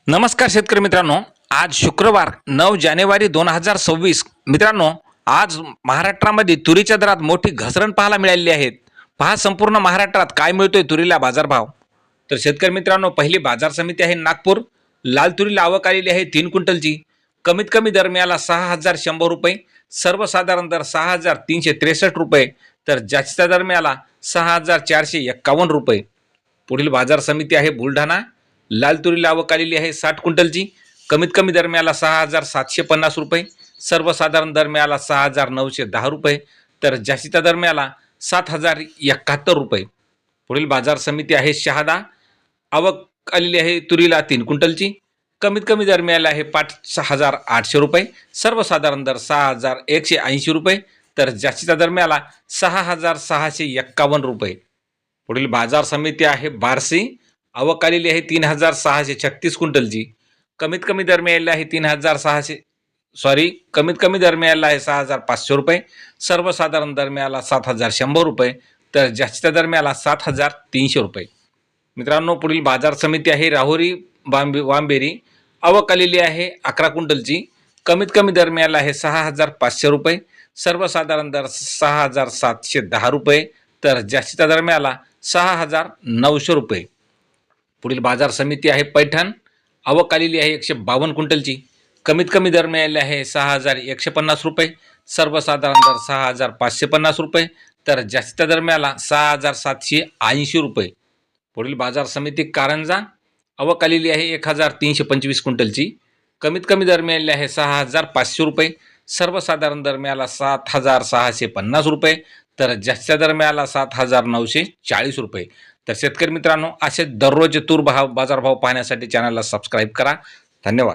नमस्कार शेतकरी मित्रांनो, आज शुक्रवार 9 जानेवारी 2026 मित्रांनो, आज महाराष्ट्रामध्ये तुरीच्या दरात मोठी घसरण पाहायला मिळालेली आहे। पहा संपूर्ण महाराष्ट्रात काय मिळतोय तुरीला बाजारभाव। तर शेतकरी मित्रांनो, पहिली बाजार समिती आहे नागपूर। लाल तुरीला आवक आलेली आहे 3 क्विंटलची। कमीत कमी दर मिळाला 6100 रुपये, सर्वसाधारण दर 6363 रुपये, तर जास्तीचा दर मिळाला 6451 रुपये। पुढील बाजार समिती आहे बुलढाणा। लाल तुरीला आवक आलेली आहे 60 क्विंटलची। कमीत कमी दर मिळाला 6750 रुपये, सर्वसाधारण दर मिळाला 6910 रुपये, तर जास्तीचा दर मिळाला 7071 रुपये। पुढील बाजार समिती आहे शहादा। आवक आलेली आहे तुरीला 3 क्विंटलची। कमीत कमी दर मिळाला आहे 5800 रुपये, सर्वसाधारण दर 6180 रुपये, तर जास्तीचा दर मिळाला 6651 रुपये। पुढील बाजार समिती आहे बार्शी। आवक आलेली आहे 3636 क्विंटलची। कमीत कमी दर मिळालेला आहे 6500 रुपये, सर्वसाधारण दर मिळाला 7100 रुपये, तर जास्तीचा दर मिळाला 7300 रुपये। मित्रांनो, पुढील बाजार समिती आहे राहुरी वांबेरी। आवक आलेली आहे 11 क्विंटलची। कमीत कमी दर मिळाला आहे 6500 रुपये, सर्वसाधारण दर 6710 रुपये, तर जास्तीचा दर मिळाला 6900 रुपये। पुढील बाजार समिती आहे पैठण। आवक आलेली आहे 152 क्विंटलची। कमीत कमी दर मिळाले आहे 6150 रुपये, सर्वसाधारण दर 6550 रुपये, तर जास्तीचा दर मिळाला 6780 रुपये। पुढील बाजार समिती कारंजा। आवक आलेली आहे 1325 क्विंटलची। कमीत कमी दर मिळाले आहे 6500 रुपये, सर्वसाधारण दर मिळाला 7650 रुपये, तर जास्तीचा दर मिळाला 7940 रुपये। तर शेतकरी मित्रांनो, असे दररोज तूर बाजारभाव पाहण्यासाठी चॅनलला सबस्क्राईब करा। धन्यवाद।